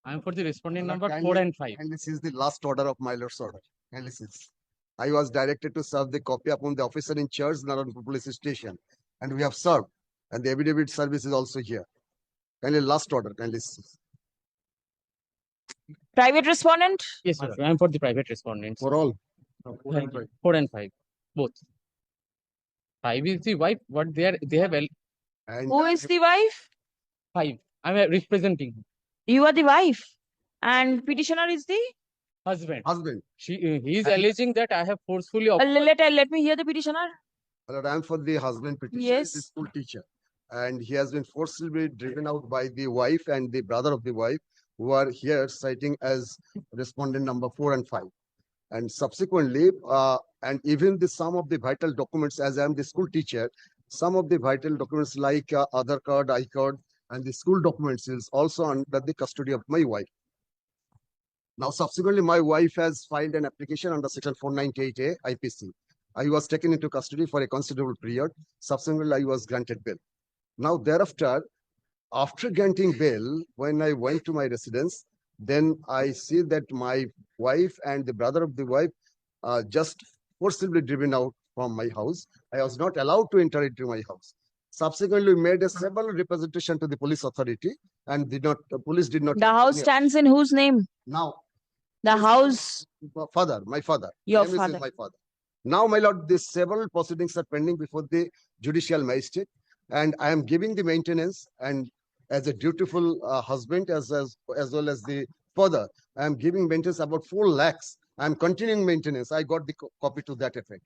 I am for the respondent number Kindly- 4 and 5. And this is the last order of my lord's order. And this is, I was directed to serve the copy upon the officer in charge, Naranpur Police Station, and we have served. And the affidavit service is also here. Kindly last order. Kindly. Private respondent? Yes, sir. I am for the private respondents. For all. 4 and 5. Both. 5 is the wife. What they have And Who is the wife? 5. I am representing You are the wife. And petitioner is the? husband. husband. He is And- alleging that I have forcefully Let me hear the petitioner. Well, I am for the husband petitioner. Yes. He's a school teacher. And he has been forcibly driven out by the wife and the brother of the wife, who are here citing as respondent number 4 and 5. And subsequently, and even the some of the vital documents, as I am the school teacher, some of the vital documents like Aadhaar card, I card, and the school documents is also under the custody of my wife. Now, subsequently, my wife has filed an application under Section 498A IPC. I was taken into custody for a considerable period. Subsequently, I was granted bail. Now, thereafter, after granting bail, when I went to my residence, then I see that my wife and the brother of the wife just forcibly driven out from my house. I was not allowed to enter into my house. Subsequently, made a several representation to the police authority, and police did not. The house stands in whose name? Now, The house. my father. Your Name is father. my father. Now, my lord, these several proceedings are pending before the judicial magistrate, and I am giving the maintenance, and as a dutiful husband, as well as the father, I am giving maintenance about 4 lakhs. I am continuing maintenance. I got the copy to that effect.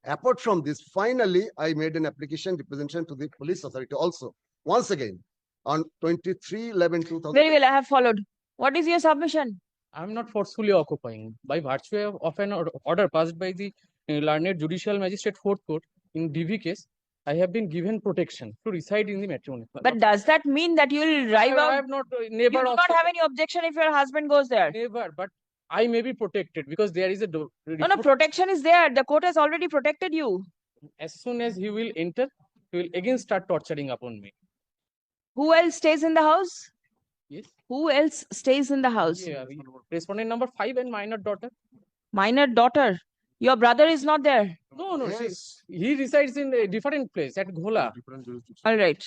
Apart from this, finally, I made an application representation to the police authority also. Once again, on 23/11/2000. Very well, I have followed. What is your submission? I am not forcefully occupying. By virtue of an order passed by the learned judicial magistrate 4th court in DV case, I have been given protection to reside in the matrimony. But does that mean that you will drive I out? have not You never do not also- have any objection if your husband goes there? never, but I may be protected because there is a No, protection is there. The court has already protected you. as soon as he will enter, he will again start torturing upon me. Who else stays in the house? Yes. Who else stays in the house? Yeah, respondent number 5 and minor daughter. Minor daughter. Your brother is not there. No, Yes. he resides in a different place at Ghola. All right.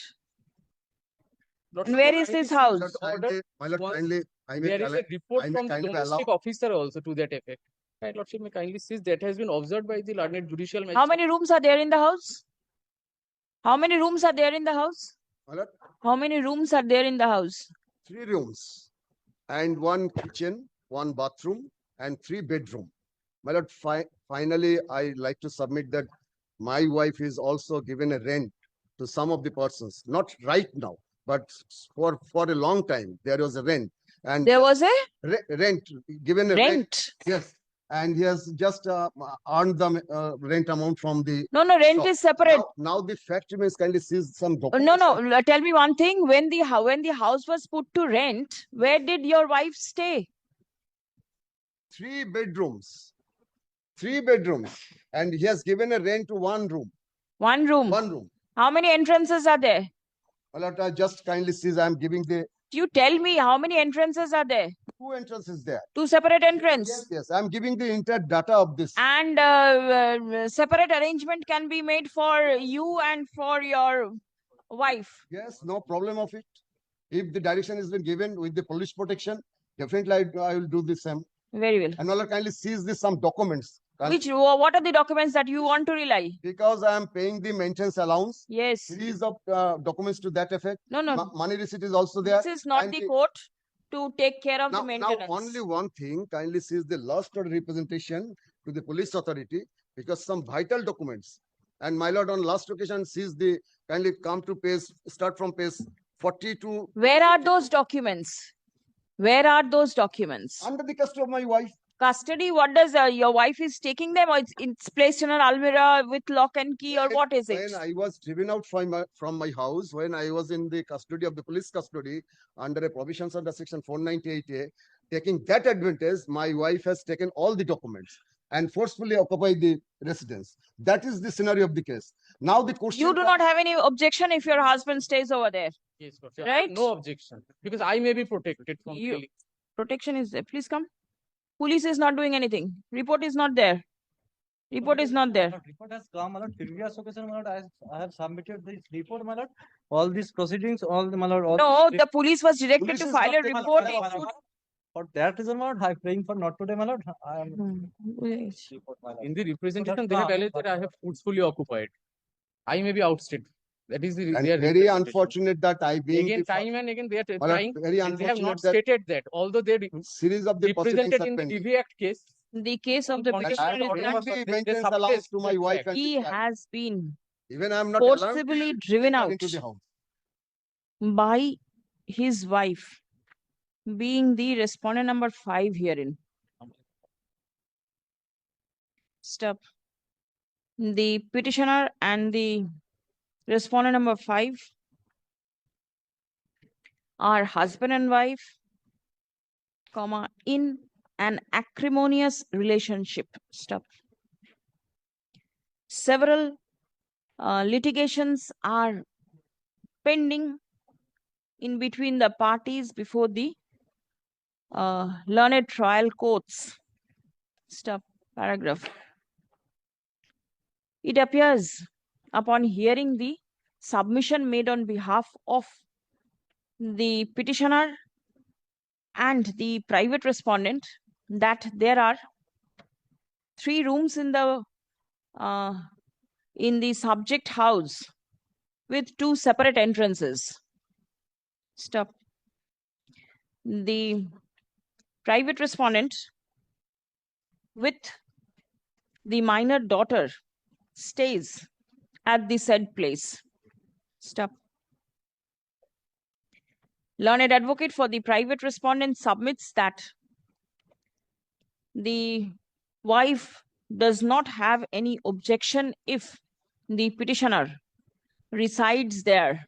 And where is this house? My lord, Once kindly, I may There is a report I may from the kindly domestic officer also to that effect. My lordship may kindly see that has been observed by the learned judicial magistrate. How many rooms are there in the house? How many rooms are there in the house? my lord, How many rooms are there in the house? 3 rooms and 1 kitchen, 1 bathroom, and 3 bedroom. My lord, finally, I like to submit that my wife is also given a rent to some of the persons, not right now, but for a long time there was a rent, and There was a rent given a rent. Yes, and he has just earned the rent amount from the. No, rent So, is separate. Now the fact remains, kindly sees some documents. No. Tell me one thing. When the house was put to rent, where did your wife stay? 3 bedrooms. 3 bedrooms. And he has given a rent to 1 room. One room. 1 room. How many entrances are there? Well, just kindly sees I am giving the You tell me how many entrances are there? 2 entrances there. 2 separate entrances. Yes, I am giving the entire data of this. And separate arrangement can be made for you and for your wife. Yes, no problem of it. If the direction has been given with the police protection, definitely I will do the same. Very well. And Allah kindly sees this some documents. What are the documents that you want to rely? Because I am paying the maintenance allowance. Yes. Series of documents to that effect. No. Money receipt is also there. This is not And the court to take care of the now maintenance. only one thing, kindly sees the last order representation to the police authority, because some vital documents. And my lord, on last occasion sees the kindly come to start from page 42. Where are those documents? Where are those documents? Under the custody of my wife. Custody, what does your wife is taking them, or it's placed in an almirah with lock and key, or what is it? When I was driven out from my house, when I was in the custody of the police custody under a provisions under section 498A, taking that advantage, my wife has taken all the documents and forcefully occupied the residence. That is the scenario of the case. Now the question. You do not have any objection if your husband stays over there. Yes, Right? no objection because I may be protected from You- killing. Protection is there. Please come. Police is not doing anything. Report is not there. Report is not there. Report has come, my lord. Previous occasion, my lord, I have submitted this report, my lord. All these proceedings, all the, my lord, all No, this- the police was directed Police to is file not a taking report. file, my lord. For that reason, my lord, I'm praying for not today, my lord. I am Yes. report, my lord. In the representation, Report they have has alleged come, that I have forcefully occupied. I may be outstayed. That is And their very representation. unfortunate that I being Again, the time and again, they are my lord, trying, very and they have not unfortunate that stated that. Although they series of the proceedings represented are in the pending. DV Act case, The case of the And And petitioner I is am order that paying was- the they maintenance suppressed allowance to my that wife fact. and he the child. has been Even I am not allowed to forcibly driven enter out into the house. by his wife, being the respondent number 5 herein. Stop. The petitioner and the respondent number 5 are husband and wife, comma, in an acrimonious relationship. Stop. Several litigations are pending in between the parties before the learned trial courts. Stop. Paragraph. It appears, upon hearing the submission made on behalf of the petitioner and the private respondent, that there are 3 rooms uh, in the subject house with 2 separate entrances. Stop. The private respondent with the minor daughter stays at the said place. Stop. Learned advocate for the private respondent submits that the wife does not have any objection if the petitioner resides there.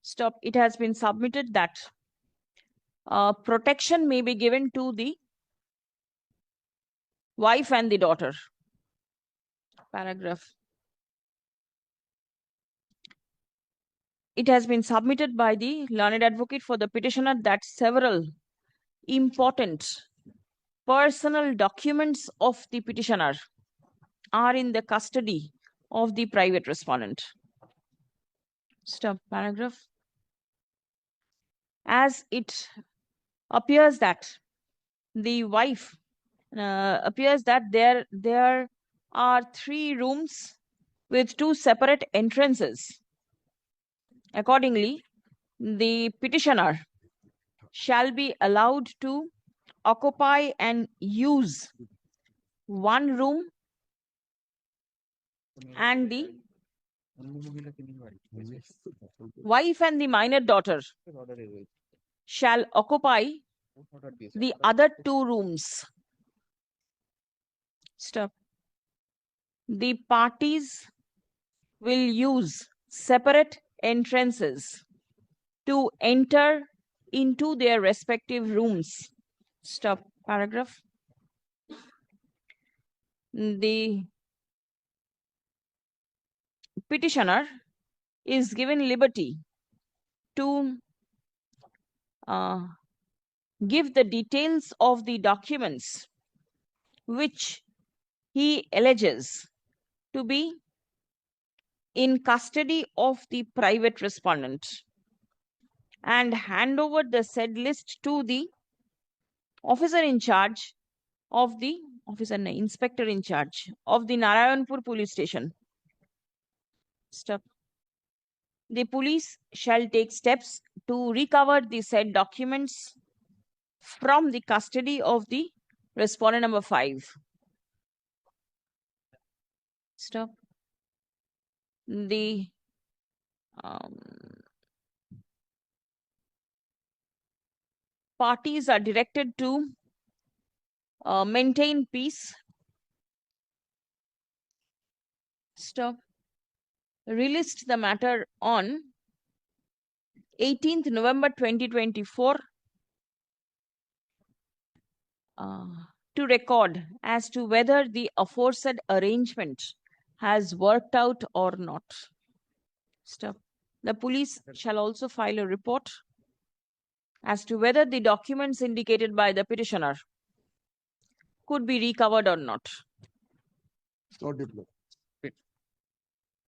Stop. It has been submitted that protection may be given to the wife and the daughter. Paragraph. It has been submitted by the learned advocate for the petitioner that several important personal documents of the petitioner are in the custody of the private respondent. Stop. Paragraph. As it appears that the wife appears that there are 3 rooms with 2 separate entrances. Accordingly, the petitioner shall be allowed to occupy and use one room, and the wife and the minor daughter shall occupy the other 2 rooms. Stop. The parties will use separate entrances to enter into their respective rooms. Stop. Paragraph. The petitioner is given liberty to give the details of the documents which he alleges to be in custody of the private respondent, and hand over the said list to the officer in charge of the inspector in charge of the Narayanpur police station. Stop. The police shall take steps to recover the said documents from the custody of the respondent number 5. Stop. The parties are directed to maintain peace. Stop. Released the matter on 18th November 2024 to record as to whether the aforesaid arrangement has worked out or not. Stop. The police shall also file a report as to whether the documents indicated by the petitioner could be recovered or not. No diploma.